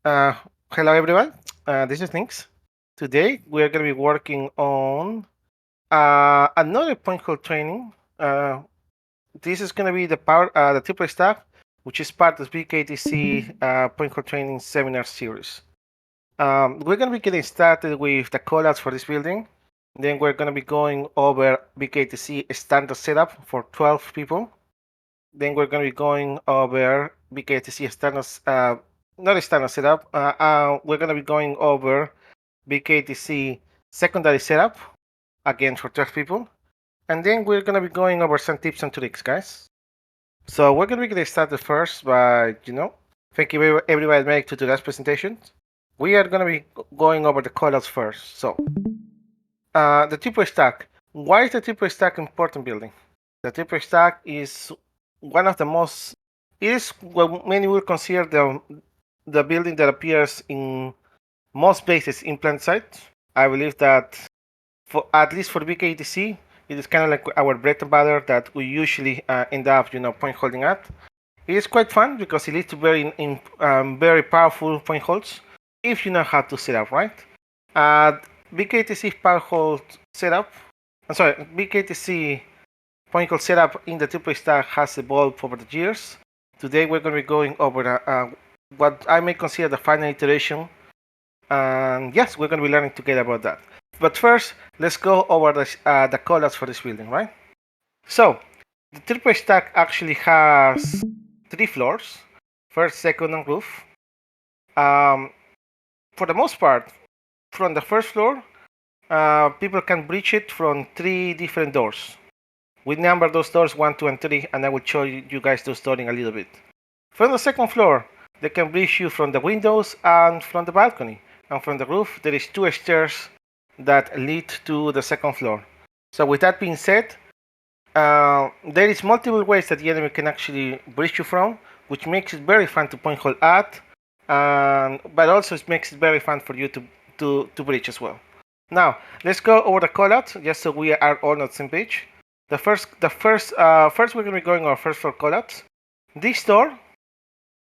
Uh, Hello everyone, this is Nix. Today we are going to be working on another Pointhold training. This is going to be the Triplestack, which is part of VKTZ Pointhold training seminar series. We're going to be getting started with the callouts for this building. Then we're going to be going over VKTZ standard setup for 12 people. Then we're going to be going over VKTC standard, not a standard setup. We're going to be going over VKTC secondary setup, again for 12 people. And then we're going to be going over some tips and tricks, guys. So we're going to be getting started first by, thank you everybody made to today's presentation. We are going to be going over the callouts first. So, the Triplestack. Why is the Triplestack important building? The Triplestack is one of the most. It is what many would consider the building that appears in most places in plant site. I believe that for at least for VKTC, it is kind of like our bread and butter that we usually end up, point holding at. It is quite fun because it leads to very powerful point holds if you know how to set up right. VKTC power hold setup. I'm sorry, VKTC point hold setup in the Triplestack has evolved over the years. Today we're going to be going over what I may consider the final iteration. And yes, we're going to be learning together about that. But first, let's go over the callouts for this building, right? So, the Triplestack actually has 3 floors, first, second, and roof. For the most part, from the first floor, people can breach it from 3 different doors. We number those doors 1, 2, and 3, and I will show you guys those doors in a little bit. From the second floor, they can breach you from the windows and from the balcony. And from the roof, there is 2 stairs that lead to the second floor. So with that being said, there is multiple ways that the enemy can actually breach you from, which makes it very fun to point hold at, but also it makes it very fun for you to breach as well. Now let's go over the callouts just so we are all on the same page. First we're going to be going over first floor callouts. This door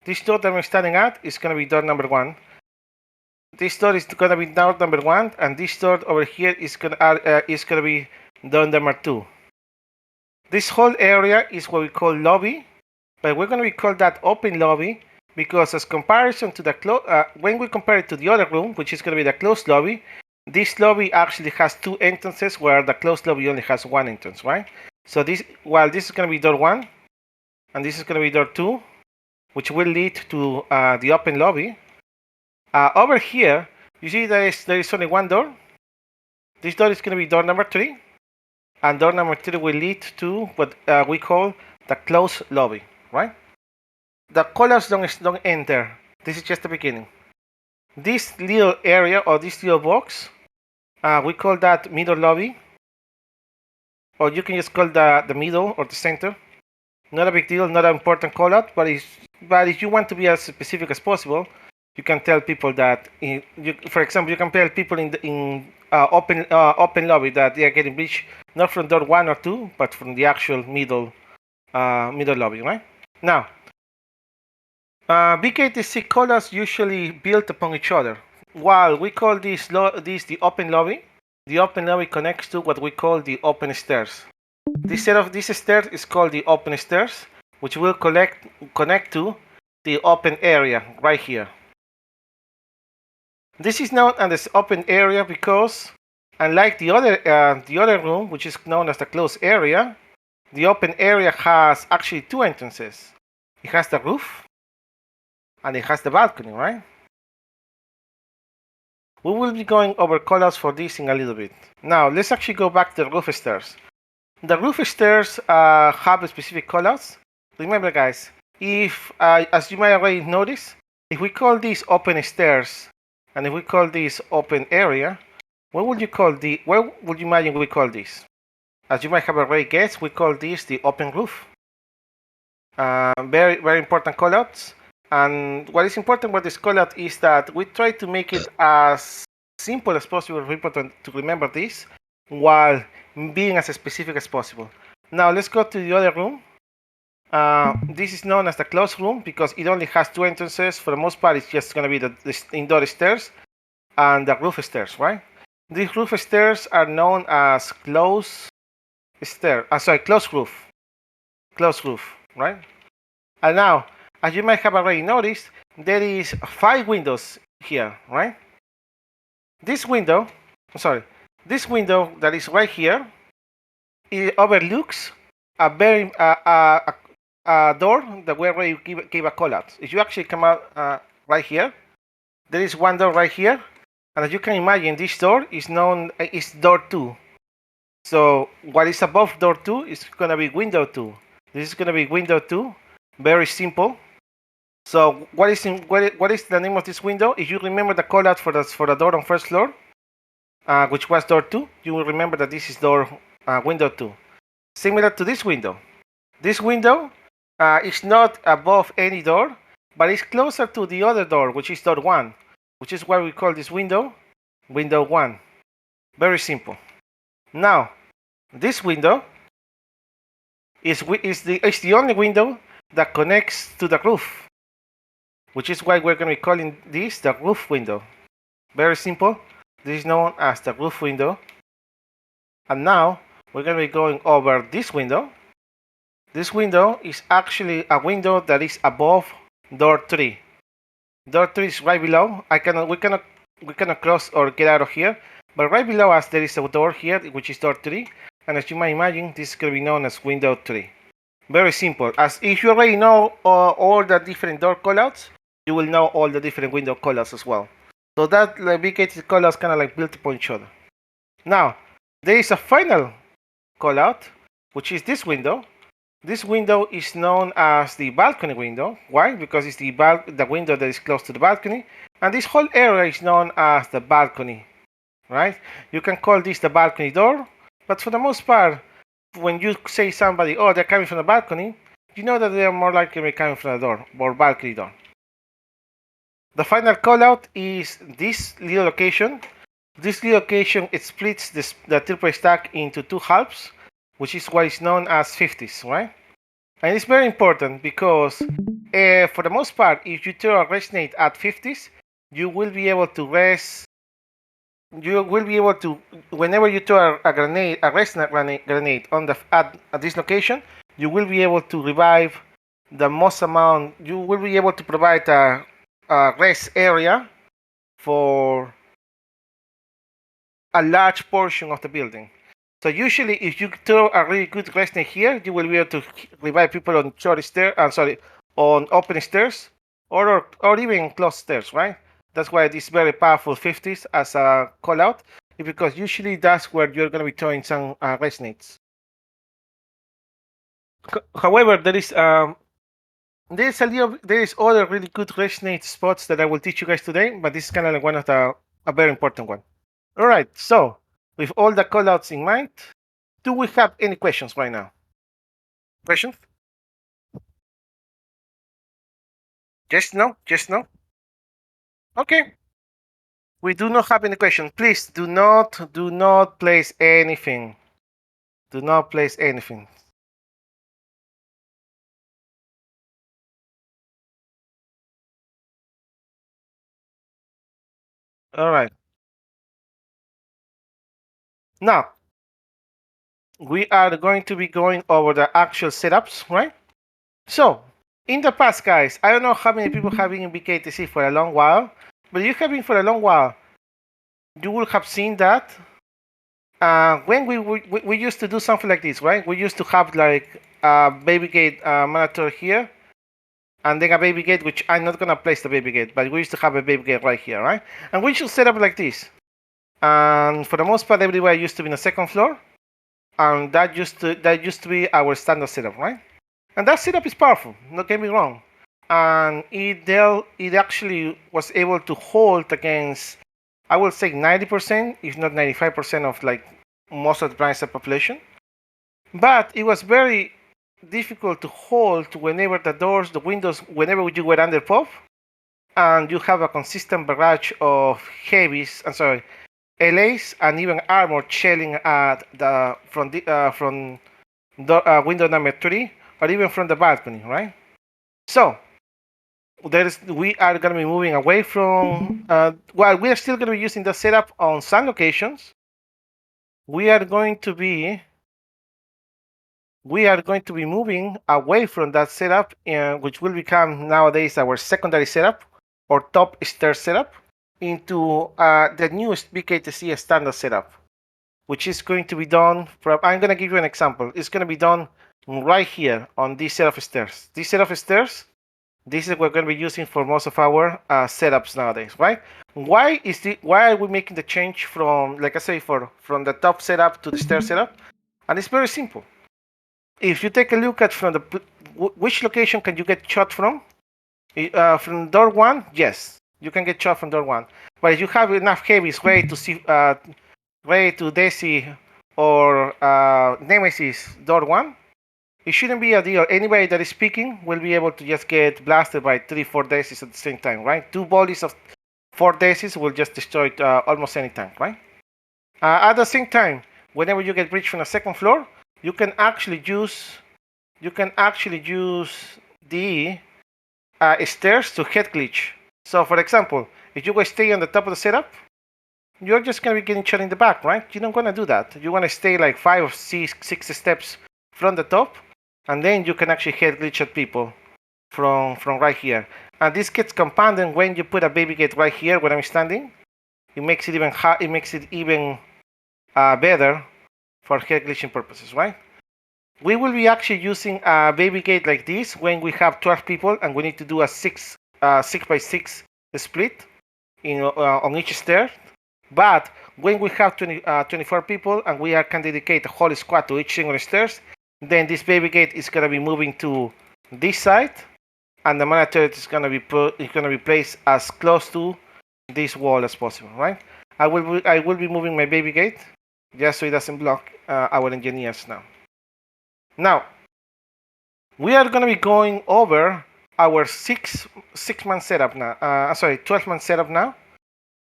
that we're standing at is going to be door number 1. This door is going to be door number 1, and this door over here is going to be door number 2. This whole area is what we call lobby, but we're going to call that open lobby because as comparison to the when we compare it to the other room, which is going to be the closed lobby, this lobby actually has 2 entrances where the closed lobby only has 1 entrance, right? So this is going to be door 1, and this is going to be door 2, which will lead to the open lobby. Over here, you see there is only 1 door. This door is going to be door number 3, and door number 3 will lead to what we call the closed lobby, right? The colors don't end there. This is just the beginning. This little area or this little box, we call that middle lobby, or you can just call the middle or the center. Not a big deal, not an important callout, but if you want to be as specific as possible, you can tell people that. For example, you can tell people in open lobby that they are getting breached not from door 1 or 2, but from the actual middle lobby, right? Now, VKTC callouts usually build upon each other. While we call this the open lobby, the open lobby connects to what we call the open stairs. This set of these stairs is called the open stairs, which will connect to the open area right here. This is known as open area because, unlike the other room, which is known as the closed area, the open area has actually 2 entrances. It has the roof, and it has the balcony, right? We will be going over callouts for this in a little bit. Now, let's actually go back to the roof stairs. The roof stairs have specific callouts. Remember, guys, if as you might already notice, if we call these open stairs and if we call this open area, what would you imagine we call this? As you might have already guessed, we call this the open roof. Very, very important callouts. And what is important with this callout is that we try to make it as simple as possible for people to remember this while being as specific as possible. Now let's go to the other room. This is known as the closed room because it only has two entrances. For the most part, it's just going to be the indoor stairs and the roof stairs, right? These roof stairs are known as closed closed roof. Closed roof, right? And now, as you might have already noticed, there is 5 windows here, right? This window, sorry, this window that is right here, it overlooks a very a door that we already gave a call out. If you actually come out right here, there is one door right here, and as you can imagine, this door is known is door 2. So what is above door 2 is going to be window 2. This is going to be window 2. Very simple. So what is the name of this window? If you remember the call out for the door on first floor, which was door 2, you will remember that this is window 2. Similar to this window. This window is not above any door, but it's closer to the other door, which is door 1, which is why we call this window window 1. Very simple. Now, this window is the only window that connects to the roof, which is why we're going to be calling this the roof window. Very simple. This is known as the roof window. And now we're going to be going over this window. This window is actually a window that is above door 3. Door 3 is right below. We cannot cross or get out of here. But right below us there is a door here, which is door 3. And as you might imagine, this is going to be known as window 3. Very simple. As if you already know all the different door callouts, you will know all the different window callouts as well. So that VKTZ callouts kind of like built upon each other. Now, there is a final callout, which is this window. This window is known as the balcony window. Why? Because it's the window that is close to the balcony. And this whole area is known as the balcony, right? You can call this the balcony door, but for the most part, when you say somebody, oh, they're coming from the balcony, you know that they are more likely to be coming from the door or balcony door. The final callout is this little location. This little location, it splits the Triplestack into 2 halves, which is what is known as 50s, right? And it's very important because for the most part, if you throw a resonate at 50s, you will be able to whenever you throw a resonate grenade on at this location, you will be able to revive the most amount. You will be able to provide a rest area for a large portion of the building. So usually, if you throw a really good resonate here, you will be able to revive people on on open stairs or even closed stairs, right? That's why it is very powerful 50s as a call out, because usually that's where you're going to be throwing some resonates. However, there is other really good resonate spots that I will teach you guys today, but this is kind of like one of a very important one. All right, so with all the callouts in mind, do we have any questions right now? Questions? Yes, no? Yes, no? Okay. We do not have any questions. Please do not place anything. Do not place anything. All right. Now, we are going to be going over the actual setups, right? So, in the past, guys, I don't know how many people have been in VKTZ for a long while, but if you have been for a long while, you will have seen that when we used to do something like this, right? We used to have like a baby gate monitor here, and then a baby gate, which I'm not gonna place the baby gate, but we used to have a baby gate right here, right? And we should set up like this. And for the most part, everybody used to be on the second floor, and that used to be our standard setup, right? And that setup is powerful. Don't get me wrong. And it actually was able to hold against, I would say, 90%, if not 95% of like most of the blind side population. But it was very difficult to hold whenever the windows, whenever you were under pop, and you have a consistent barrage of heavies. I'm sorry, LAs and even armor shelling at from window number 3 or even from the balcony, right? So we are going to be moving away from, well, we are still going to be using the setup on some locations. We are going to be moving away from that setup, which will become nowadays our secondary setup or top stair setup, into the newest VKTZ standard setup, which is going to be done from, I'm going to give you an example. It's going to be done right here on this set of stairs. This set of stairs, this is what we're going to be using for most of our setups nowadays, right? Why are we making the change from, like I say, from the top setup to the stair setup? And it's very simple. If you take a look at from the which location can you get shot from door one, yes, you can get shot from door one. But if you have enough heavies ready to see, ready to Desi or Nemesis door one, it shouldn't be a deal. Anybody that is speaking will be able to just get blasted by 3-4 Desis at the same time, right? 2 volleys of 4 Desis will just destroy it almost any tank, right? At the same time, whenever you get breached from the second floor, you can actually use the stairs to head glitch. So, for example, if you guys stay on the top of the setup, you're just gonna be getting shot in the back, right? You don't wanna do that. You wanna stay like 5 or 6 steps from the top, and then you can actually head glitch at people from right here. And this gets compounded when you put a baby gate right here where I'm standing. It makes it even better for head glitching purposes, right? We will be actually using a baby gate like this when we have 12 people and we need to do a 6 by 6 split on each stair. But when we have 24 people and we can dedicate a whole squad to each single stairs, then this baby gate is going to be moving to this side, and the mana turret is going to be placed as close to this wall as possible, right? I will be moving my baby gate just so it doesn't block our engineers now. Now, we are going to be going over our 6-man setup now. 12-man setup now.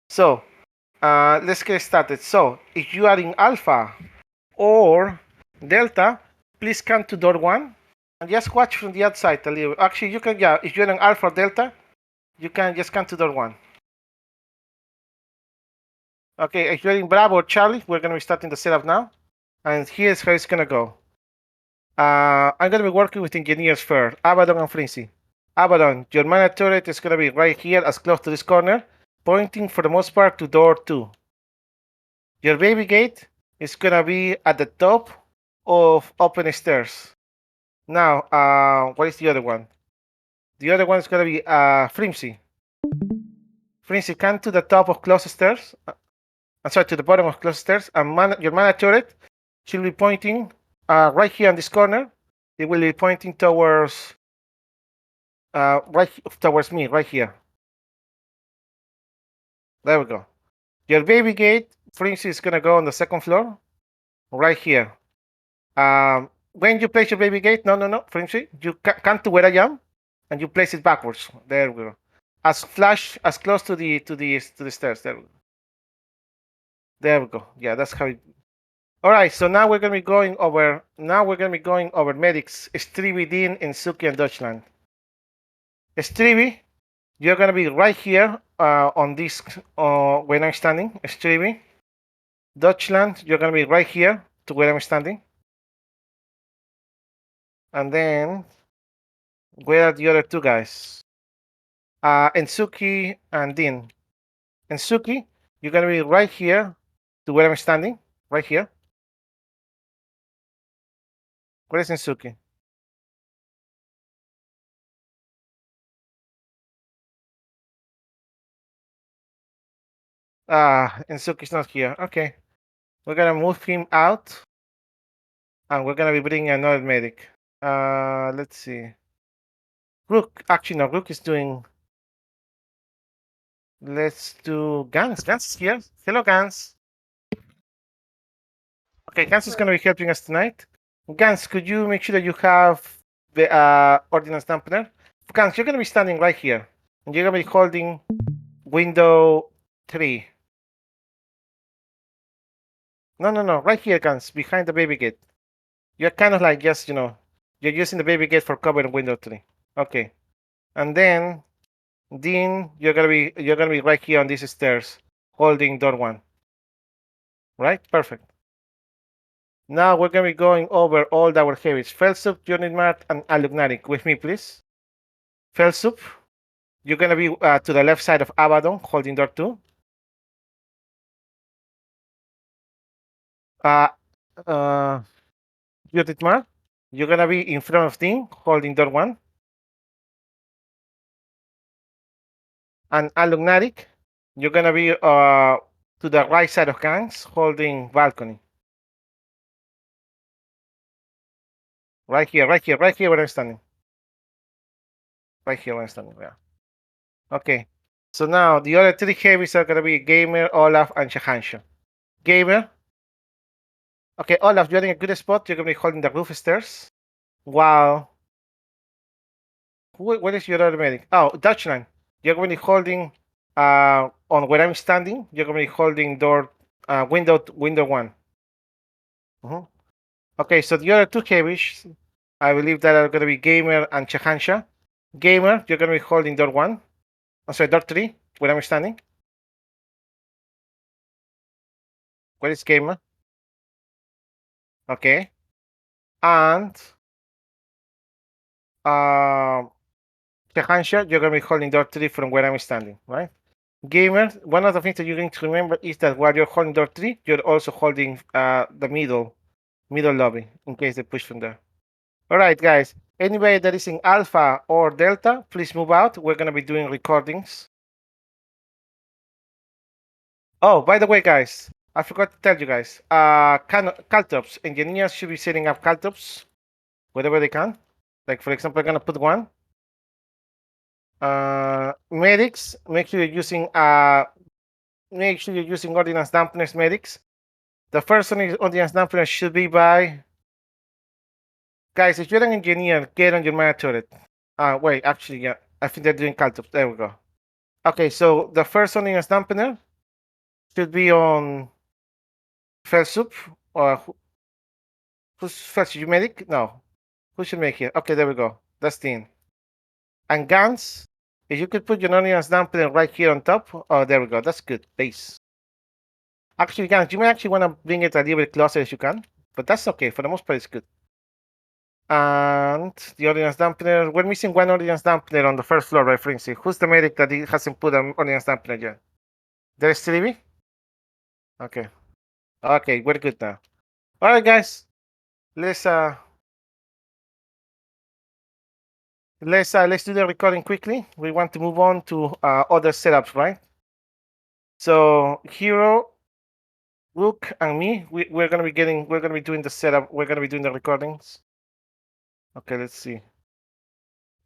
So, let's get started. So, if you are in Alpha or Delta, please come to door 1 and just watch from the outside a little. Actually, you can, yeah, if you're in Alpha or Delta, you can just come to door 1. Okay, if you're in Bravo or Charlie, we're going to be starting the setup now. And here's how it's going to go. I'm going to be working with engineers first, Abaddon and Frenzy. Abaddon, your mana turret is going to be right here as close to this corner, pointing for the most part to door 2. Your baby gate is going to be at the top of open stairs. Now, what is the other one? The other one is going to be Frenzy. Frenzy, come to the top of closed stairs. To the bottom of closed stairs, and your mana turret should be pointing right here on this corner. It will be pointing towards towards me, right here. There we go. Your baby gate, Frenzy, is gonna go on the second floor, right here. When you place your baby gate, no, Frenzy, you come to where I am, and you place it backwards. There we go. As close to the stairs. There we go. There we go. Yeah, that's how it. All right, so now we're gonna be going over. Medics, Stevie, Dean, and Suki, and Deutschland. Stevie, you're gonna be right here on this when I'm standing. Stevie, Deutschland, you're gonna be right here to where I'm standing. And then where are the other two guys? Ensuki and Dean. Ensuki, you're gonna be right here to where I'm standing. Right here. Where is Ensuki? Ensuki's not here. Okay. We're gonna move him out. And we're gonna be bringing another medic. Let's see. Rook. Actually, no. Rook is doing. Let's do Gans. Gans is here. Hello, Gans. Okay, Gans is gonna be helping us tonight. Gans, could you make sure that you have the ordnance dampener? Gans, you're gonna be standing right here, and you're gonna be holding window 3. No, right here, Gans, behind the baby gate. You're kind of like just, You're using the baby gate for cover in window 3. Okay. And then you're gonna be right here on these stairs, holding door 1. Right? Perfect. Now we're gonna be going over all our heavies. Felsup, unit mat, and alumnatic. With me, please. Felsup, you're gonna be to the left side of Abaddon, holding door 2. Uh, uh, unit mat, you're gonna be in front of Dean, holding door 1. And alumnatic, you're gonna be to the right side of Gangs, holding balcony. Right here, right here, right here where I'm standing. Right here where I'm standing, yeah. Okay. So now the other 3 heavies are gonna be Gamer, Olaf, and Shahansha. Gamer. Okay, Olaf, you're in a good spot. You're gonna be holding the roof stairs. While what is your other medic? Oh, Dutchland. You're gonna be holding on where I'm standing. You're gonna be holding door window 1. Mhm. Okay, so the other 2 heavies, I believe that are gonna be Gamer and Shahansha. Gamer, you're gonna be holding door 1. I'm sorry, door 3, where I'm standing. Where is Gamer? Okay. And um Shahansha, you're gonna be holding door 3 from where I'm standing, right? Gamers, one of the things that you're going to remember is that while you're holding door 3, you're also holding the middle lobby in case they push from there. All right, guys. Anybody that is in Alpha or Delta, please move out. We're gonna be doing recordings. Oh, by the way, guys, I forgot to tell you guys. Caltrops engineers should be setting up caltrops wherever they can. Like for example, I'm gonna put one. Medics, make sure you're using ordnance dampeners medics. The first ordnance dampener should be by guys. If you're an engineer, get on your mana turret. Wait, actually, yeah, I think they're doing caltrops. There we go. Okay, so the first ordnance dampener should be on Felsup or who's first? You medic? No, who should make it? Okay, there we go. That's Dean. And guns. If you could put your ordnance dampener right here on top. Oh, there we go. That's good. Base. Actually, guys, you may actually want to bring it a little bit closer as you can, but that's okay. For the most part, it's good. And the audience dampener, we're missing one audience dampener on the first floor, right, Frinzy? Who's the medic that hasn't put an audience dampener yet? There's Stevie? Okay. Okay, we're good now. All right, guys. Let's let's do the recording quickly. We want to move on to other setups, right? So Hero, Rook, and me, we're gonna be doing the setup. We're gonna be doing the recordings. Okay, let's see.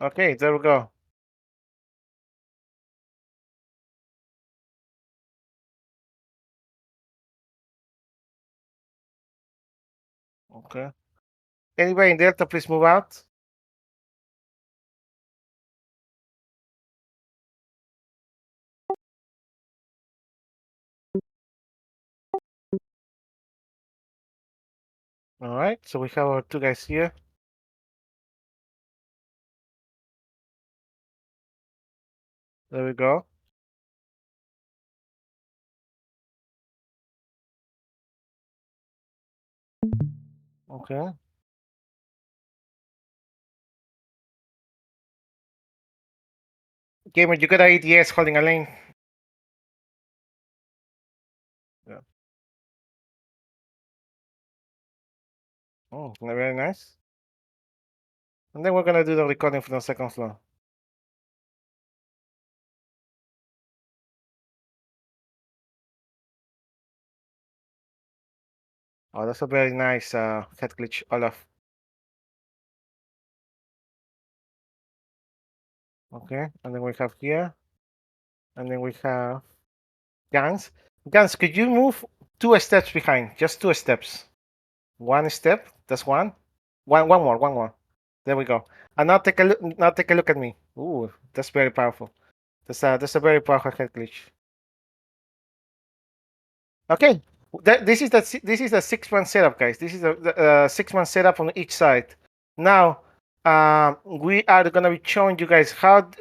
Okay, there we go. Okay. Anybody in Delta, please move out. All right, so we have our 2 guys here. There we go. Okay. Gamer, you got an ADS holding a lane. Yeah. Oh, very nice. And then we're gonna do the recording from the second floor. Oh, that's a very nice head glitch, Olaf. Okay, and then we have here, and then we have Gans. Gans, could you move 2 steps behind? Just 2 steps. 1 step. That's one. One more. One more. There we go. And now take a look. Now take a look at me. Ooh, that's very powerful. That's a very powerful head glitch. Okay, this is the 6-man setup, guys. This is the 6-man setup on each side. Now, we are gonna be showing you guys how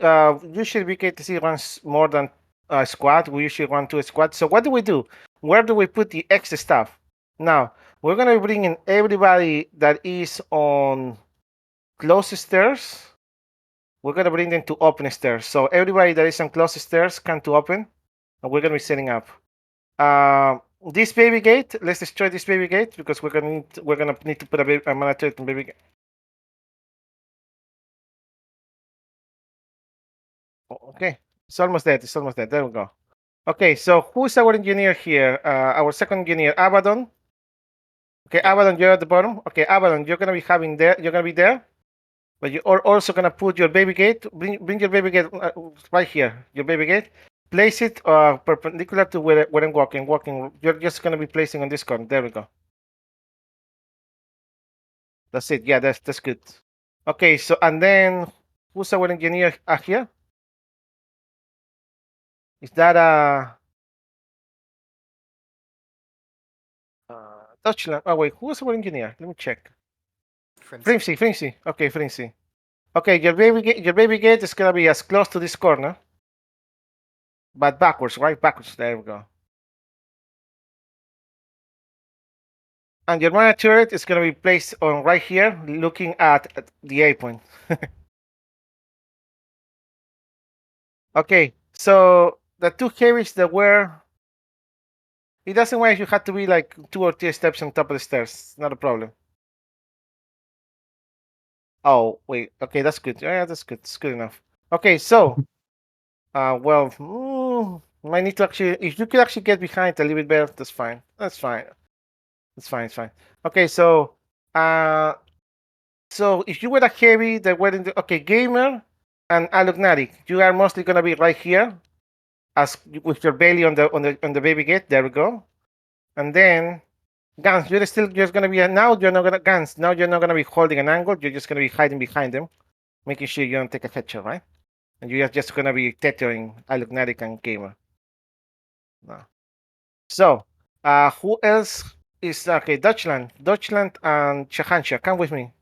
usually VKTZ runs more than a squad. We usually run two squads. So what do we do? Where do we put the extra stuff? Now, we're gonna bring in everybody that is on closest stairs. We're gonna bring them to open stairs. So everybody that is on closest stairs can to open, and we're gonna be setting up. This baby gate. Let's destroy this baby gate because we're gonna need to put a mana turret in baby gate. Okay, it's almost dead. It's almost dead. There we go. Okay, so who's our engineer here? Our second engineer, Abaddon. Okay, Yeah. Abaddon, you're at the bottom. Okay, Abaddon, you're gonna be having there. You're gonna be there, but you are also gonna put your baby gate. Bring your baby gate right here. Your baby gate. Place it perpendicular to where I'm walking. Walking. You're just gonna be placing on this corner. There we go. That's it. Yeah, that's good. Okay, so and then who's our engineer here? Is that Deutschland? Oh wait, who's our engineer? Let me check. Frimsy. Flimsy. Okay, Flimsy. Okay, your baby gate is gonna be as close to this corner, but backwards, right? Backwards. There we go. And your mana turret is gonna be placed on right here, looking at the A point. Okay, so the two heavies that were. It doesn't matter if you had to be like 2 or 3 steps on top of the stairs. Not a problem. Oh wait. Okay, that's good. Yeah, that's good. It's good enough. Okay, so well, might need to actually. If you could actually get behind a little bit better, that's fine. That's fine. It's fine. It's fine. Okay, uh, so if you were a heavy that were in the okay gamer and alugnatic, you are mostly gonna be right here, as with your belly on the baby gate. There we go. And then guns, you're still just gonna be now. You're not gonna guns. Now you're not gonna be holding an angle. You're just gonna be hiding behind them, making sure you don't take a headshot, right? And you're just gonna be tethering alugnatic and gamer. No. So, who else is okay? Deutschland and Chehansha. Come with me.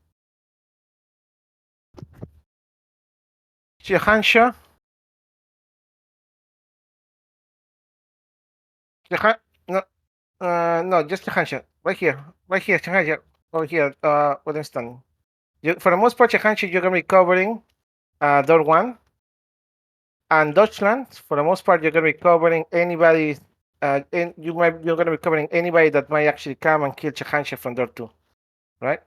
Chehansha. Chehan. No, no, just Chehansha. Right here, Chehansha. Over here. What is done? For the most part, Chehansha, you're gonna be covering door one, and Deutschland. For the most part, you're gonna be covering anybody. You're gonna be covering anybody that might actually come and kill Chehansha from door two, right?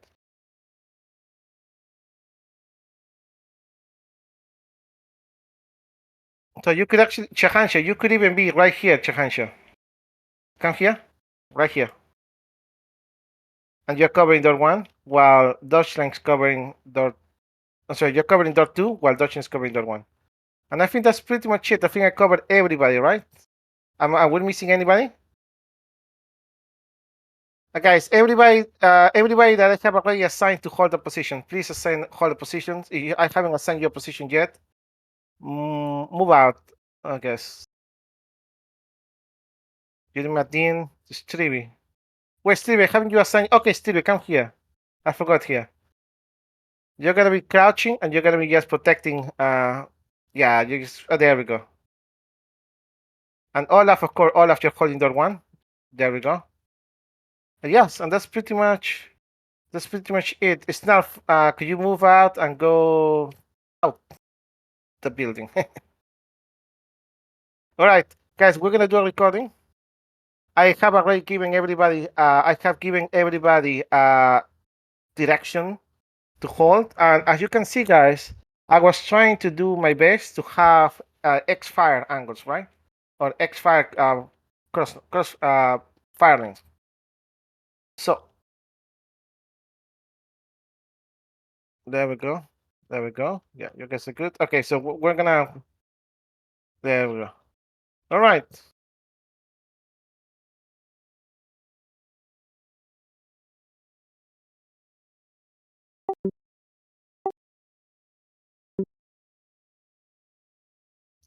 So you could actually, Chehansha, you could even be right here, Chehansha. Come here, right here. And you're covering door one, while Deutschland's covering door. I'm sorry, you're covering door two, while Deutschland's covering door one. And I think that's pretty much it. I think I covered everybody, right? Am we missing anybody? Guys, everybody that I have already assigned to hold a position, please assign hold a position. If I haven't assigned you a position yet, move out. I guess. You're Martin, Stevie. Wait, Stevie, haven't you assigned? Okay, Stevie, come here. I forgot here. You're gonna be crouching and you're gonna be just protecting. Yeah, you just. Oh, there we go. And Olaf, of course, Olaf, you're holding door one. There we go. Yes, and that's pretty much it. It's now. Could you move out and go out the building? All right, guys, we're gonna do a recording. I have already given everybody. I have given everybody direction to hold. And as you can see, guys, I was trying to do my best to have X-fire angles, right? Or X-fire cross fire lanes. So there we go. There we go. Yeah, you guys are good. Okay, so we're gonna. There we go. All right.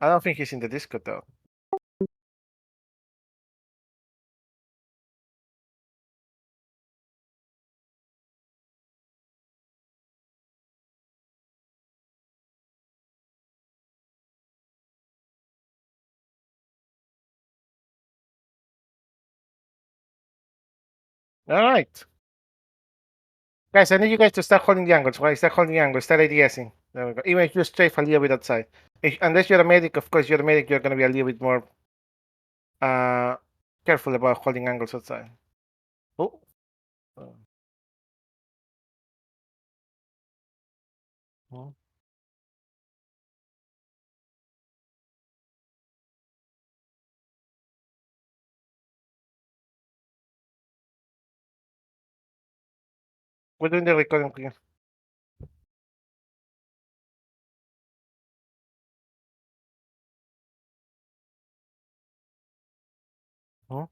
I don't think he's in the Discord though. All right. Guys, I need you guys to start holding the angles, right? Start holding the angles, start ADSing. There we go. Even if you strafe a little bit outside. Unless you're a medic, of course, you're a medic, you're going to be a little bit more uh, careful about holding angles outside. Oh. Oh. We're doing the recording again. Oh.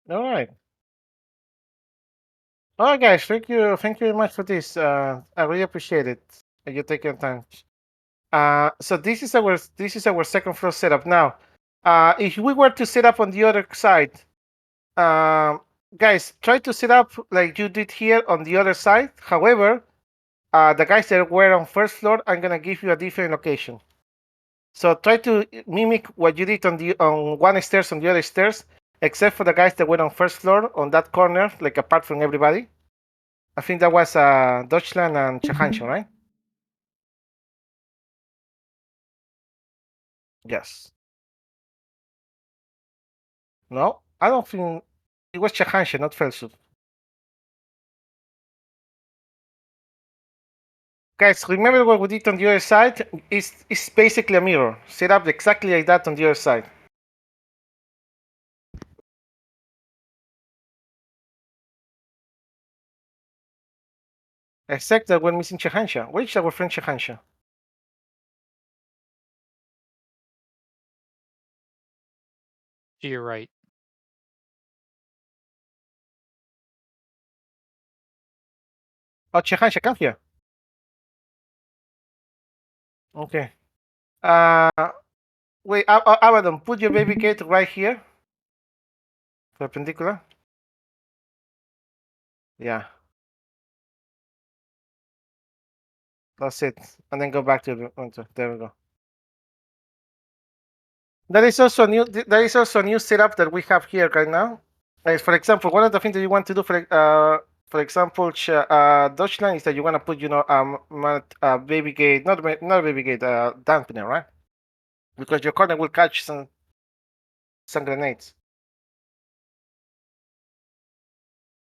All right. All right, guys. Thank you very much for this. I really appreciate it. You take your time. So this is our second floor setup. Now, if we were to set up on the other side, um, guys, try to set up like you did here on the other side. However, the guys that were on first floor, I'm gonna give you a different location. So try to mimic what you did on one stairs on the other stairs, except for the guys that were on first floor on that corner, like apart from everybody. I think that was Deutschland and Chahancho, right? Yes. No, I don't think it was Chahancho, not Felsup. Guys, remember what we did on the other side? It's basically a mirror. Set up exactly like that on the other side. Except that we're missing Chahansha. Where is our friend Chahansha? To your right. Oh, Chahansha, come here. Okay. Uh, wait, Abaddon, put your baby gate right here. Perpendicular. Yeah, that's it. And then go back to the. There we go. That is also new. That is also a new setup that we have here right now. For example, one of the things that you want to do for example, Deutschland is that you want to put, baby gate, not baby gate, dampener, right? Because your corner will catch some grenades.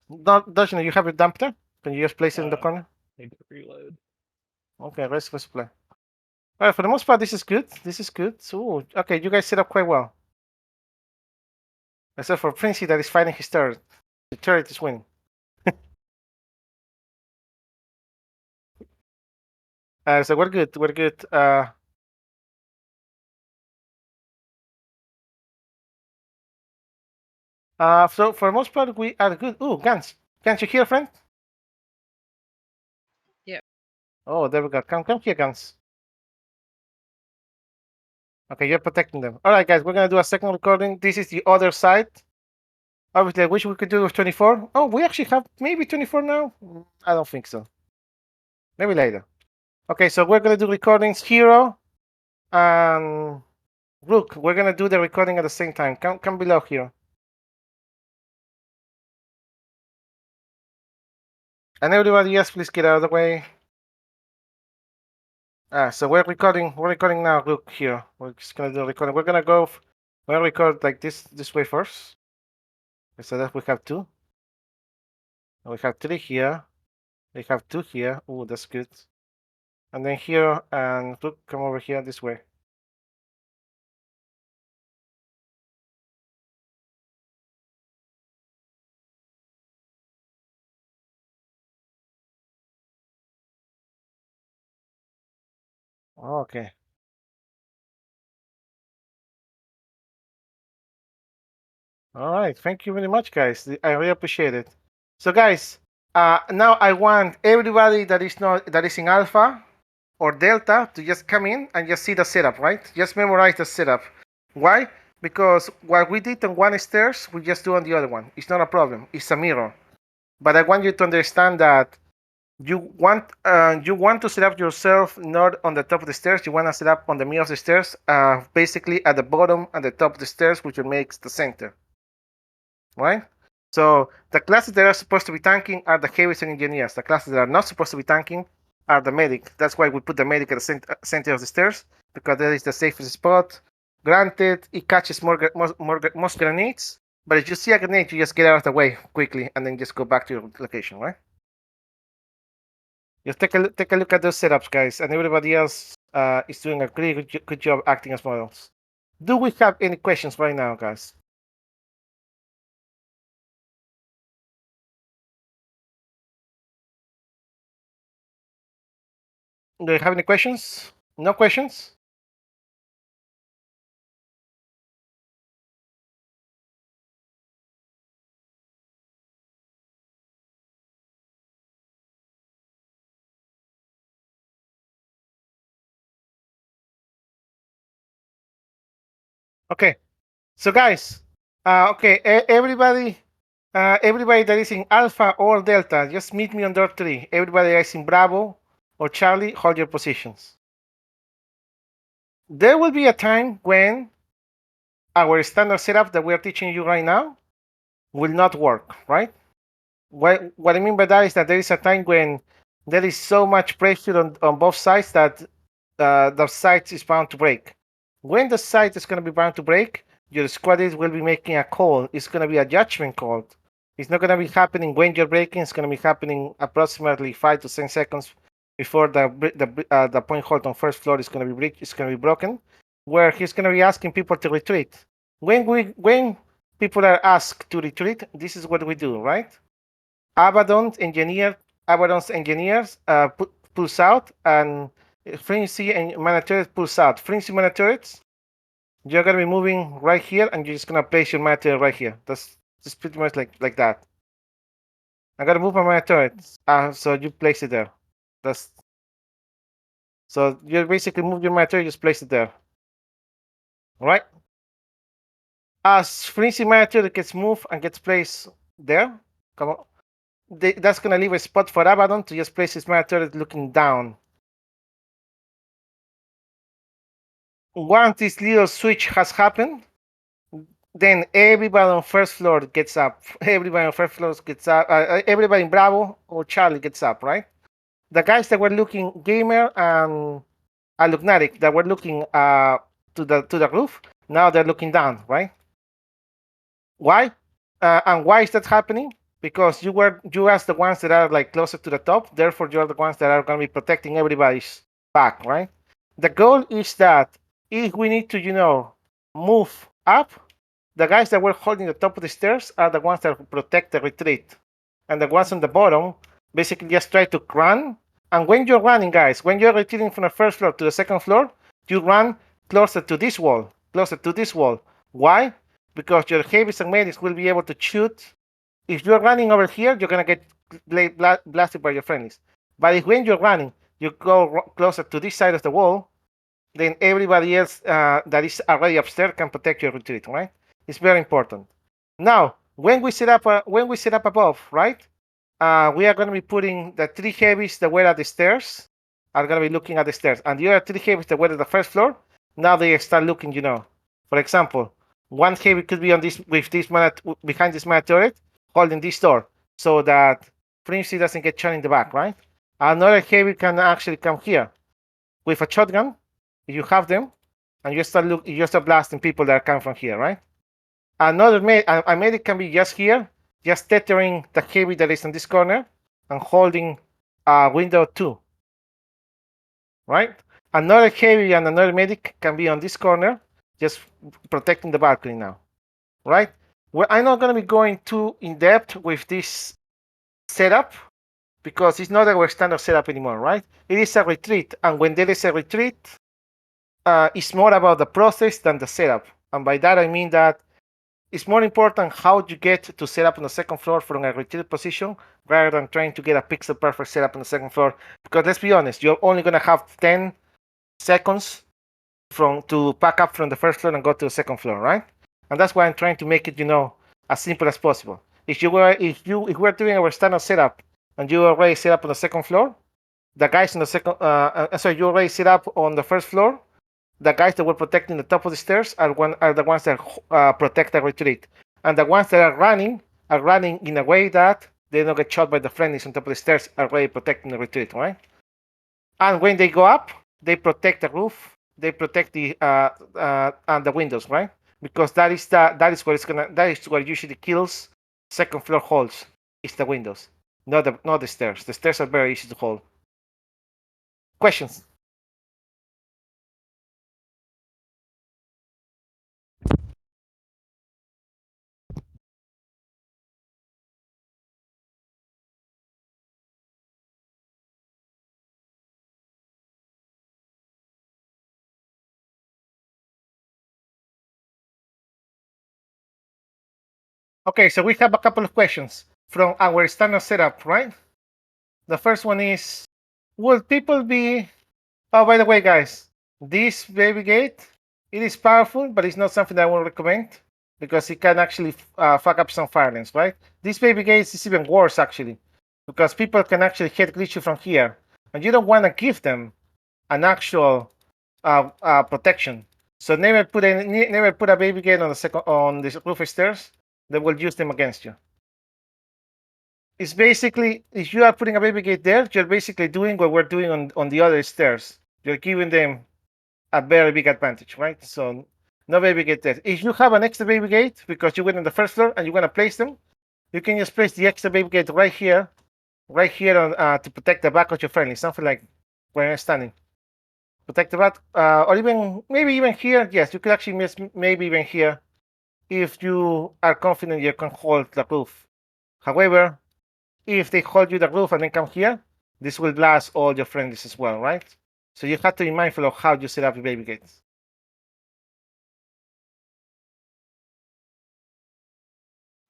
Not Deutschland, you have a dampener? Can you just place it in the corner? Maybe reload. Okay, let's play. All right, for the most part, this is good. This is good. So, okay, you guys set up quite well. Except for Princey that is fighting his turret. The turret is winning. So we're good. We're good. So for the most part, we are good. Ooh, guns. Guns, you here, friend? Yep. Oh, there we go. Come here, guns. Okay, you're protecting them. All right, guys, we're gonna do a second recording. This is the other side. Obviously, I wish we could do with 24. Oh, we actually have maybe 24 now. I don't think so. Maybe later. Okay, so we're gonna do recordings. Hero and Rook. We're gonna do the recording at the same time. Come below, Hero. And everybody else, please get out of the way. So we're recording. We're recording now. Look here. We're just gonna do a recording. We're gonna go. We're gonna record like this way first. So that we have two. And we have three here. We have two here. Oh, that's good. And then here and look, come over here this way. Okay. All right. Thank you very much, guys. I really appreciate it. So, guys, now I want everybody that is in alpha or Delta to just come in and just see the setup, right? Just memorize the setup. Why? Because what we did on one stairs, we just do on the other one. It's not a problem. It's a mirror. But I want you to understand that you want to set up yourself not on the top of the stairs. You want to set up on the middle of the stairs, basically at the bottom and the top of the stairs, which makes the center, right? So the classes that are supposed to be tanking are the heavies and engineers. The classes that are not supposed to be tanking are the medic. That's why we put the medic at the center of the stairs, because that is the safest spot. Granted, it catches most grenades, but if you see a grenade, you just get out of the way quickly and then just go back to your location, right? Just take a look at those setups, guys, and everybody else is doing a really good job acting as models. Do we have any questions right now, guys? Do you have any questions? No questions? Okay. So, guys, okay, everybody that is in Alpha or Delta, just meet me on door 3. Everybody that is in Bravo or Charlie, hold your positions. There will be a time when our standard setup that we are teaching you right now will not work, right? What I mean by that is that there is a time when there is so much pressure on both sides that the site is bound to break. When the site is going to be bound to break, your squaddies will be making a call. It's going to be a judgment call. It's not going to be happening when you're breaking. It's going to be happening approximately 5 to 10 seconds before the point hold on first floor is going to be broken, where he's going to be asking people to retreat. When people are asked to retreat, this is what we do, right? Abaddon's engineers pulls out, and Frenzy and Mana Turret pulls out. Frenzy Mana Turrets, you're gonna be moving right here, and you're just gonna place your Mana Turret right here. That's just pretty much like that. I gotta move my Mana Turret, so you place it there. That's so you basically move your Mana Turret, just place it there. All right. As Frenzy Mana Turret gets moved and gets placed there, come on. That's gonna leave a spot for Abaddon to just place his Mana Turret looking down. Once this little switch has happened, then everybody on first floor gets up. Everybody on first floor gets up. Everybody in Bravo or Charlie gets up, right? The guys that were looking, Gamer and Alugnatic, that were looking to the roof, now they're looking down, right? Why? And why is that happening? Because you are the ones that are like closer to the top. Therefore, you're the ones that are going to be protecting everybody's back, right? The goal is that if we need to, move up, the guys that were holding the top of the stairs are the ones that protect the retreat. And the ones on the bottom basically just try to run. And when you're running, guys, when you're retreating from the first floor to the second floor, you run closer to this wall. Why? Because your heavies and medics will be able to shoot. If you're running over here, you're going to get blasted by your friendlies. But if when you're running, you go closer to this side of the wall, then everybody else that is already upstairs can protect your retreat, right? It's very important. Now, when we set up above, right? We are going to be putting the 3 heavies that were at the stairs are going to be looking at the stairs, and the other 3 heavies that were at the first floor, now they start looking. For example, one heavy could be on this behind this mana turret, holding this door, so that Frenzy doesn't get shot in the back, right? Another heavy can actually come here with a shotgun, if you have them, and you start blasting people that are coming from here, right? Another medic can be just here, just tethering the heavy that is in this corner and holding window 2, right? Another heavy and another medic can be on this corner, just protecting the balcony now, right? Well, I'm not going to be going too in depth with this setup because it's not our standard setup anymore, right? It is a retreat, and when there is a retreat, it's more about the process than the setup. And by that I mean that it's more important how you get to set up on the second floor from a retreat position rather than trying to get a pixel perfect setup on the second floor. Because let's be honest, you're only gonna have 10 seconds to pack up from the first floor and go to the second floor, right? And that's why I'm trying to make it, as simple as possible. If we're doing our standard setup and you already set up on the second floor, the guys on the second, sorry, you already set up on the first floor. The guys that were protecting the top of the stairs are the ones that protect the retreat, and the ones that are running in a way that they don't get shot by the friendlies on top of the stairs, already protecting the retreat, right? And when they go up, they protect the roof, they protect the and the windows, right? Because that is what usually kills second floor holds. It's the windows, not the stairs. The stairs are very easy to hold. Questions? Okay, so we have a couple of questions from our standard setup, right? The first one is, will people be... Oh, by the way, guys, this baby gate, it is powerful, but it's not something that I would recommend because it can actually fuck up some firelines, right? This baby gate is even worse, actually, because people can actually head glitch you from here, and you don't want to give them an actual protection. So never put a baby gate on the roof stairs. They will use them against you. It's basically, if you are putting a baby gate there, you're basically doing what we're doing on the other stairs. You're giving them a very big advantage, right? So no baby gate there. If you have an extra baby gate because you went on the first floor and you want to place them, you can just place the extra baby gate right here on, to protect the back of your friendly, something like where you're standing. Protect the back, or maybe even here. Yes, you could actually miss maybe even here if you are confident you can hold the roof. However, if they hold you the roof and then come here, this will blast all your friendlies as well, right? So you have to be mindful of how you set up your baby gates.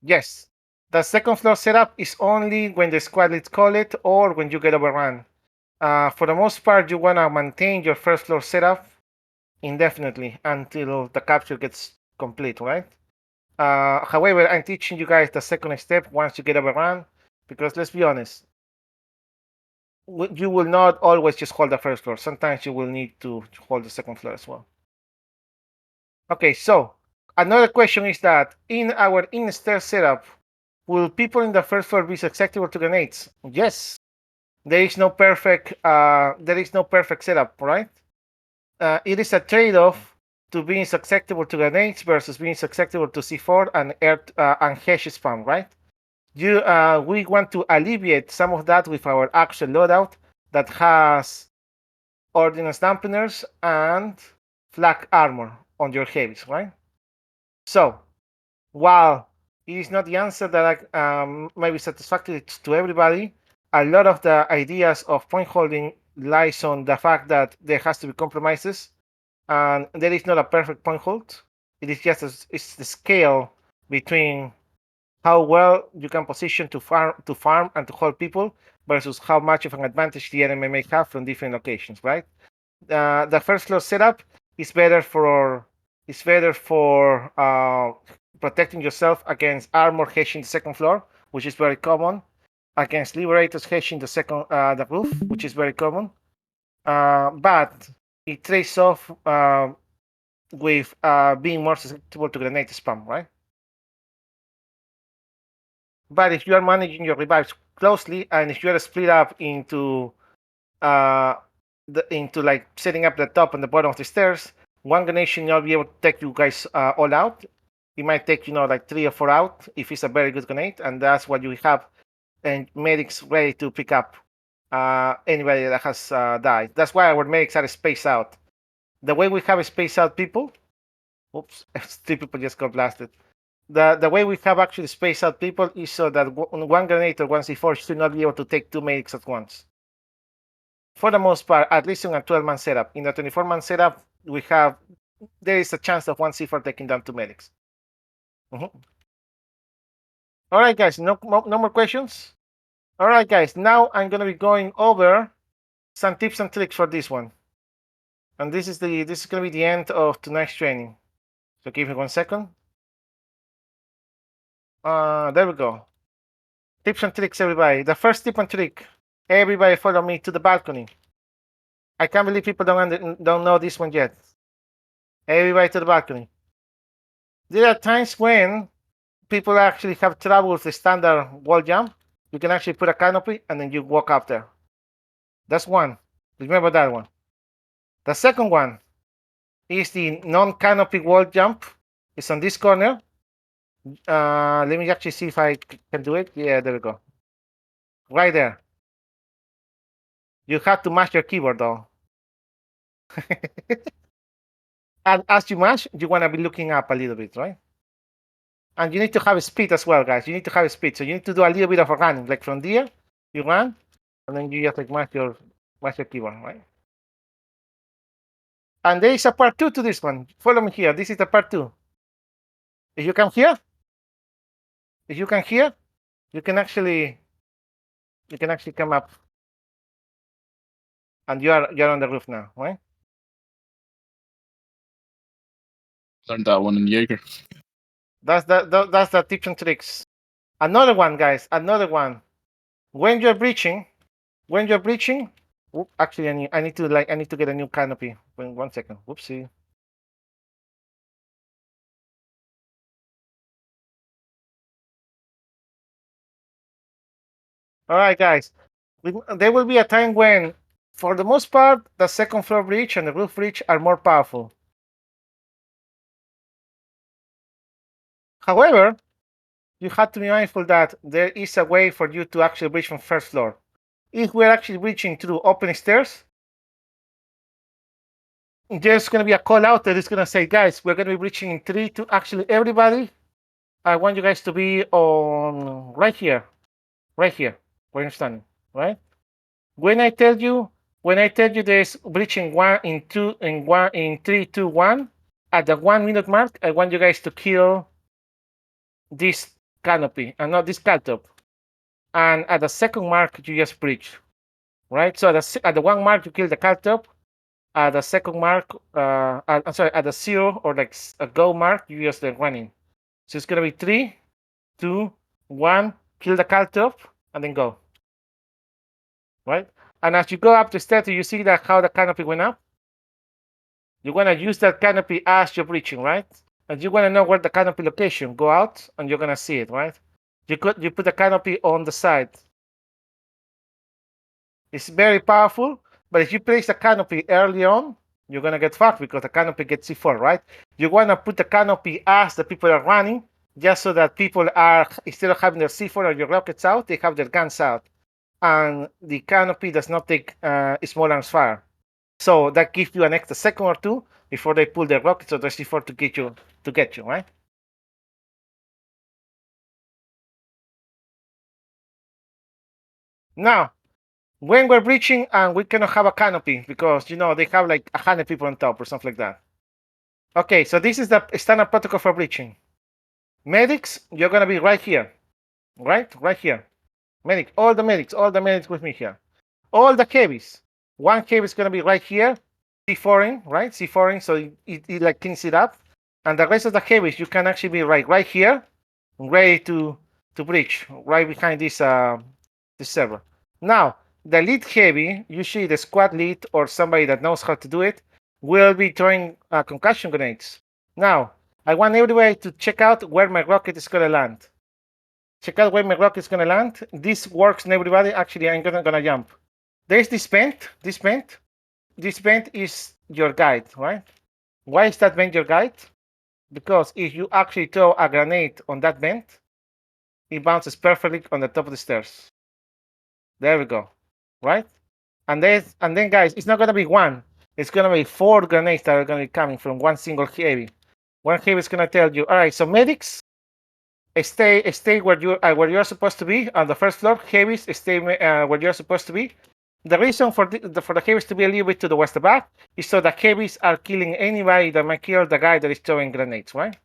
Yes, the second floor setup is only when the squad leads call it or when you get overrun. For the most part, you want to maintain your first floor setup indefinitely until the capture gets complete, right? However, I'm teaching you guys the second step once you get overrun, because let's be honest, you will not always just hold the first floor. Sometimes you will need to hold the second floor as well. Okay, so another question is that in our in-stair setup, will people in the first floor be susceptible to grenades? Yes. There is no perfect setup, right? It is a trade-off to being susceptible to grenades versus being susceptible to C4 and hash spam, right? We want to alleviate some of that with our actual loadout that has ordnance dampeners and flak armor on your heavies, right? So while it is not the answer that might be satisfactory to everybody, a lot of the ideas of point holding lies on the fact that there has to be compromises, and there is not a perfect point hold. It is just it's the scale between how well you can position to farm and to hold people versus how much of an advantage the enemy may have from different locations, right? The first floor setup is better for protecting yourself against armor hashing the second floor, which is very common, against liberators hashing the roof, which is very common. But it trades off with being more susceptible to grenade spam, right? But if you are managing your revives closely, and if you are split up uh, into like setting up the top and the bottom of the stairs, one grenade should not be able to take you guys all out. It might take like 3 or 4 out if it's a very good grenade, and that's what you have, and medics ready to pick up anybody that has died. That's why our medics are spaced out. The way we have spaced out people, oops, 3 people just got blasted. The way we have actually spaced out people is so that one grenade or one C4 should not be able to take 2 medics at once. For the most part, at least in a 12-man setup. In a 24-man setup, there is a chance of one C4 taking down 2 medics. All right, guys. No more questions. All right, guys. Now I'm gonna be going over some tips and tricks for this one, and this is gonna be the end of tonight's training. So give me 1 second. There we go. Tips and tricks, everybody. The first tip and trick. Everybody, follow me to the balcony. I can't believe people don't know this one yet. Everybody to the balcony. There are times when people actually have trouble with the standard wall jump. You can actually put a canopy and then you walk up there. That's one. Remember that one. The second one is the non-canopy wall jump. It's on this corner. Let me actually see if I can do it. Yeah, there we go. Right there. You have to mash your keyboard though. And as you mash, you want to be looking up a little bit, right? And you need to have speed as well, guys. You need to have speed. So you need to do a little bit of a running. Like from there, you run, and then you just like mash your keyboard, right? And there is a part 2 to this one. Follow me here. This is the part 2. If you come here, you can actually come up, and you're on the roof now, right? Learned that one in Jaeger. That's the tips and tricks. Another one, guys. Another one. When you're breaching, actually, I need to get a new canopy. Wait 1 second. Whoopsie. All right, guys. There will be a time when, for the most part, the second floor breach and the roof breach are more powerful. However, you have to be mindful that there is a way for you to actually breach from first floor. If we're actually breaching through open stairs, there's going to be a call out that is going to say, guys, we're going to be breaching in 3 to actually everybody. I want you guys to be on right here, where you're standing, right? When I tell you there's breaching 1 in 2 in 1 in 3, 2, 1, at the 1 minute mark, I want you guys to kill this canopy and not this caltop. And at the second mark, you just breach, right? So at the 1 mark, you kill the caltop. At the second mark, I'm sorry, at the 0 or like a go mark, you just like running. So it's gonna be 3, 2, 1, kill the caltop, and then go. Right? And as you go up the stairs, you see that how the canopy went up? You want to use that canopy as you're breaching, right? And you want to know where the canopy location. Go out, and you're gonna see it, right? You put the canopy on the side. It's very powerful, but if you place the canopy early on, you're gonna get fucked because the canopy gets C4, right? You wanna put the canopy as the people are running, just so that people are, instead of having their C4 or your rockets out, they have their guns out. And the canopy does not take small arms fire. So that gives you an extra second or two before they pull their rockets or their C4 to get you, right? Now, when we're breaching and we cannot have a canopy because they have like 100 people on top or something like that. Okay, so this is the standard protocol for breaching. Medics, you're gonna be right here, right here. Medic, all the medics with me here. All the heavies. One heavy is gonna be right here, C4ing, right? C4ing, so it like cleans it up. And the rest of the heavies, you can actually be right here, ready to breach, right behind this server. Now, the lead heavy, usually the squad lead or somebody that knows how to do it, will be throwing concussion grenades. Now, I want everybody to check out where my rocket is gonna land. Check out where my rocket is gonna land. This works on everybody. Actually, I'm gonna jump. There's this vent. This vent is your guide, right? Why is that vent your guide? Because if you actually throw a grenade on that vent, it bounces perfectly on the top of the stairs. There we go, right? And then guys, it's not gonna be one. It's gonna be 4 grenades that are gonna be coming from one single heavy. One heavy is gonna tell you, all right, so medics, stay where you're supposed to be on the first floor. Heavies, stay where you're supposed to be. The reason for the heavies to be a little bit to the west back is so the heavies are killing anybody that might kill the guy that is throwing grenades, right?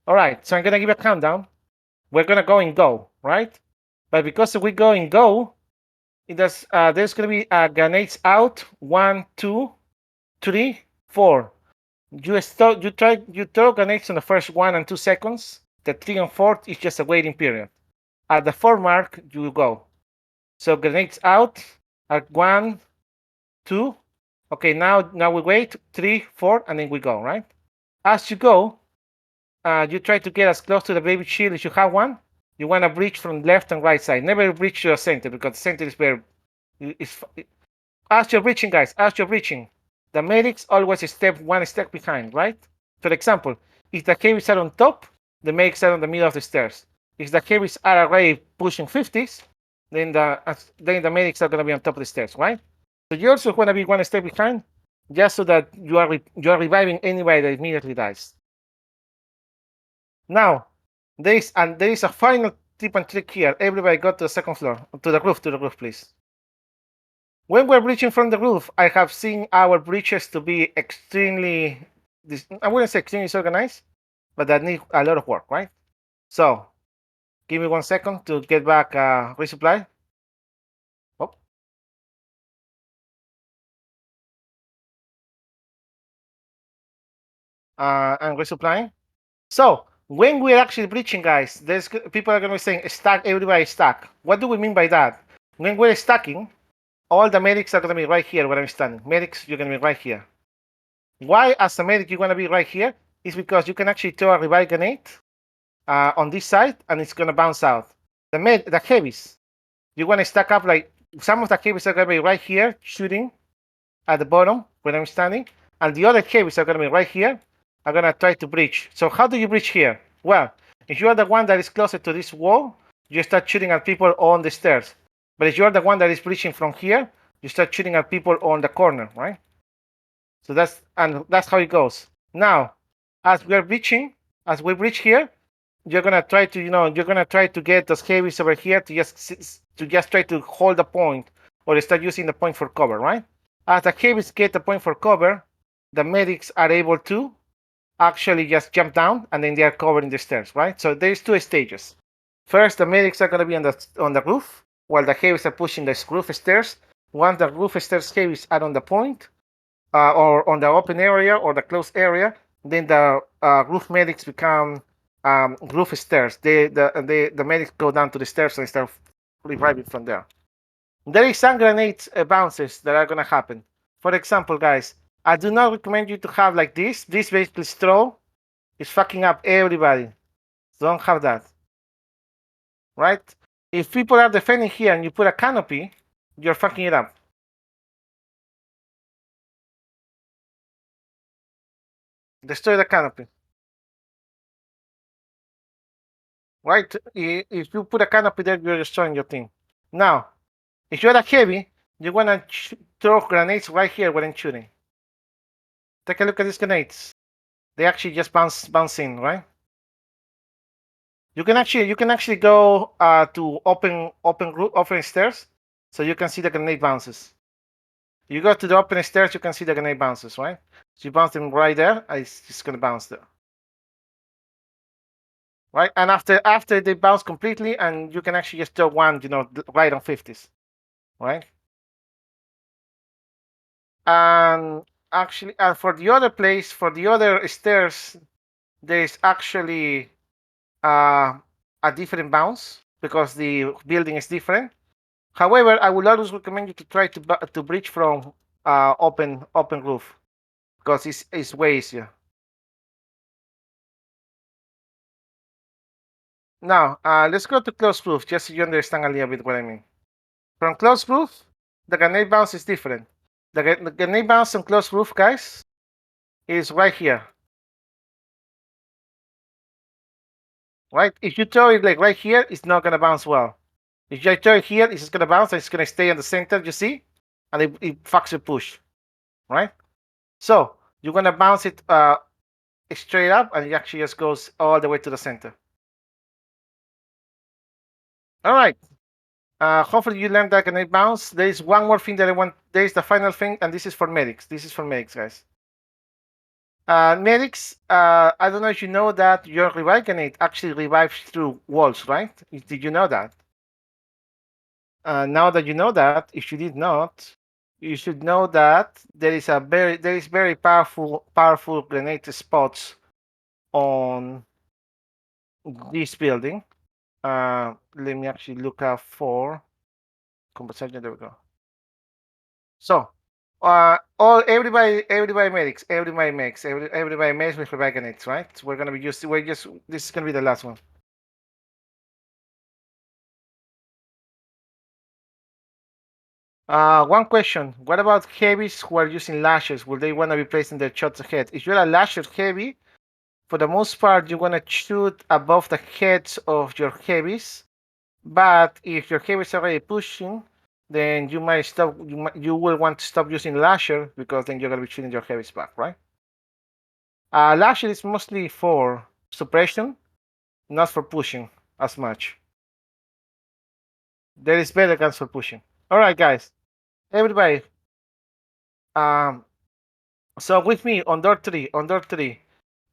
All right, so I'm gonna give a countdown. We're gonna go in go, right? But because we go in go, it does. There's gonna be grenades out. 1, 2, 3, 4. You throw grenades in the first 1 and 2 seconds. The 3 and 4 is just a waiting period. At the 4 mark, you go. So grenades out at 1, 2. Okay, now we wait 3, 4, and then we go, right? As you go, you try to get as close to the baby shield as you have one. You want to breach from left and right side. Never breach to the center because the center is very. As you're breaching, guys, as you're breaching, the medics always one step behind, right? For example, if the heavies are on top, the medics are on the middle of the stairs. If the heavies are already pushing 50s, then the medics are going to be on top of the stairs, right? So you also want to be one step behind, just so that you are reviving anybody that immediately dies. Now, there is a final tip and trick here. Everybody go to the second floor, to the roof, please. When we're breaching from the roof, I have seen our breaches to be extremely, I wouldn't say extremely disorganized, but that need a lot of work, right? So, give me 1 second to get back resupply. Oh. And resupplying. So, when we're actually breaching, guys, there's people are going to be saying, stack, everybody stack. What do we mean by that? When we're stacking, all the medics are going to be right here where I'm standing. Medics, you're going to be right here. Why, as a medic, you're going to be right here? Is because you can actually throw a revive grenade on this side, and it's going to bounce out. The heavies, you want to stack up like some of the heavies are going to be right here shooting at the bottom where I'm standing, and the other heavies are going to be right here. I'm going to try to breach. So how do you breach here? Well, if you are the one that is closer to this wall, you start shooting at people on the stairs. But if you are the one that is breaching from here, you start shooting at people on the corner, right? So that's how it goes. Now, as we breach here, you're gonna try to get those heavies over here to just try to hold the point or start using the point for cover, right? As the heavies get the point for cover, the medics are able to actually just jump down and then they are covering the stairs, right? So there's 2 stages. First, the medics are gonna be on the roof while the heavies are pushing the roof stairs. Once the roof stairs heavies are on the point, or on the open area or the closed area, then the roof medics become roof stairs. The medics go down to the stairs and start reviving from there. There is some grenade bounces that are gonna happen. For example, guys, I do not recommend you to have like this. This basically throw is fucking up everybody. Don't have that. Right? If people are defending here and you put a canopy, you're fucking it up. Destroy the canopy. Right? If you put a canopy there, you're destroying your team. Now, if you're a heavy, you want to throw grenades right here when I'm shooting. Take a look at these grenades. They actually just bounce in, right? You can actually go to open stairs, so you can see the grenade bounces. You go to the open stairs, you can see the grenade bounces, right? So you bounce them right there, and it's just gonna bounce there. Right, and after they bounce completely, and you can actually just throw one, right on 50s, right? And actually, for the other stairs, there is actually a different bounce because the building is different. However, I would always recommend you to try to breach from open roof because it's way easier. Now, let's go to closed roof just so you understand a little bit what I mean. From closed roof, the grenade bounce is different. The grenade bounce on closed roof, guys, is right here. Right? If you throw it like right here, it's not gonna bounce well. If you throw it here, it's just gonna bounce and it's gonna stay in the center, you see? And it fucks your push. Right? So you're gonna bounce it straight up and it actually just goes all the way to the center. Alright. Hopefully you learned that grenade bounce. There is one more thing that I want. There is the final thing, and this is for medics. This is for medics, guys. Medics, I don't know if you know that your revive grenade actually revives through walls, right? Did you know that? Now that you know that, if you did not, you should know that there is very powerful grenade spots on this building. Let me actually look out for compensation. There we go. So, everybody medics, everybody makes with revive grenades, right? We're gonna be used. This is gonna be the last one. One question. What about heavies who are using lashes? Will they want to be placing their shots ahead? If you're a lasher heavy, for the most part, you're going to shoot above the heads of your heavies. But if your heavies are already pushing, then you might stop. You will want to stop using lasher because then you're going to be shooting your heavies back, right? Lasher is mostly for suppression, not for pushing as much. There is better guns for pushing. All right, guys. Everybody. Um, So with me on door three,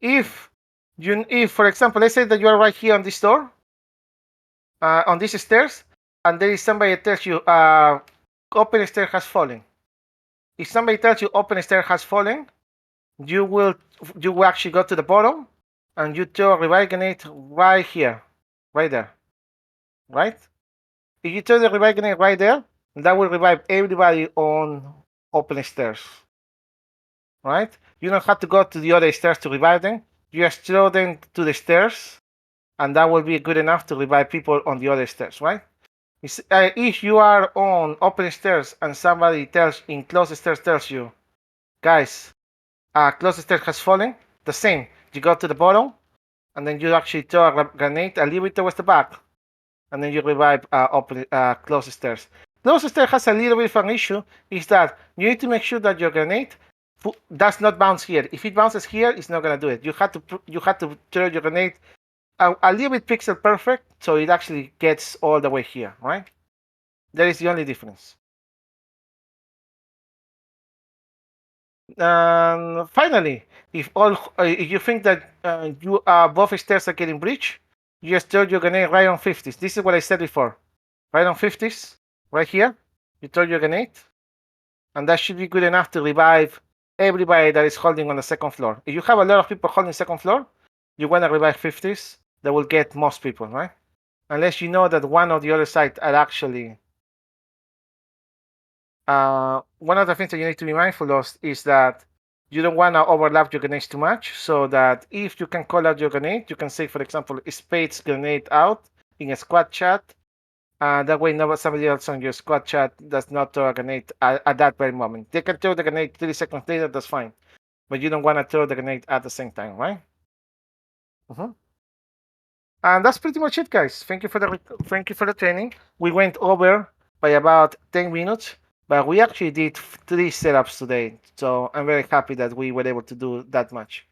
if for example, let's say that you are right here on this door, on these stairs, and there is somebody that tells you, open stair has fallen. If somebody tells you open stair has fallen, you will you will actually go to the bottom, and you throw a revive grenade right here, right there, right? If you throw the revive grenade right there, that will revive everybody on open stairs. Right? You don't have to go to the other stairs to revive them. You just throw them to the stairs, and that will be good enough to revive people on the other stairs, right? If you are on open stairs and somebody tells in closed stairs tells you, guys, closed stairs has fallen, the same. You go to the bottom, and then you actually throw a grenade a little bit towards the back, and then you revive closed stairs. Closed stairs has a little bit of an issue, is that you need to make sure that your grenade does not bounce here. If it bounces here, it's not gonna do it. You have to throw your grenade a little bit pixel perfect, so it actually gets all the way here, right? That is the only difference. Finally, if you think that both stairs are getting breached, you just throw your grenade right on 50s. This is what I said before. Right on 50s, right here. You throw your grenade, and that should be good enough to revive everybody that is holding on the second floor. If you have a lot of people holding second floor, you want to revive 50s. That will get most people, right? Unless you know that one or the other side are actually. One of the things that you need to be mindful of is that you don't want to overlap your grenades too much, so that if you can call out your grenade, you can say, for example, spades grenade out in a squad chat. That way, somebody else on your squad chat does not throw a grenade at that very moment. They can throw the grenade 30 seconds later, that's fine. But you don't want to throw the grenade at the same time, right? Mm-hmm. And that's pretty much it, guys. Thank you for the training. We went over by about 10 minutes, but we actually did 3 setups today. So I'm very happy that we were able to do that much.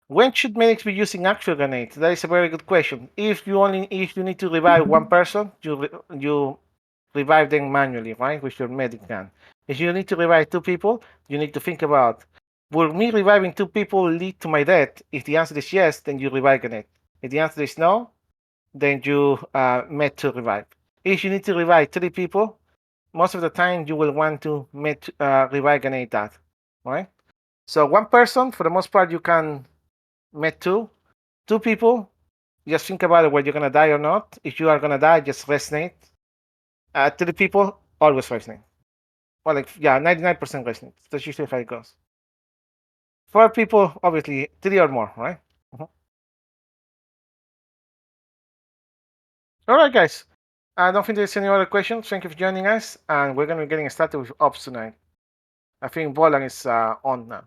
When should medics be using actual grenades? That is a very good question. If you need to revive one person, you revive them manually, right, with your medic gun. If you need to revive 2 people, you need to think about, will me reviving 2 people lead to my death? If the answer is yes, then you revive grenade. If the answer is no, then you med to revive. If you need to revive 3 people, most of the time you will want to revive grenade that, right? So 1 person, for the most part, you can med 2. 2 people, just think about it, whether you're gonna die or not. If you are gonna die, just resonate. 3 people, always resonate. Well, 99% resonate. That's usually how it goes. 4 people, obviously, 3 or more, right? Mhm. All right, guys. I don't think there's any other questions. Thank you for joining us, and we're going to be getting started with ops tonight. I think Bolan is on now.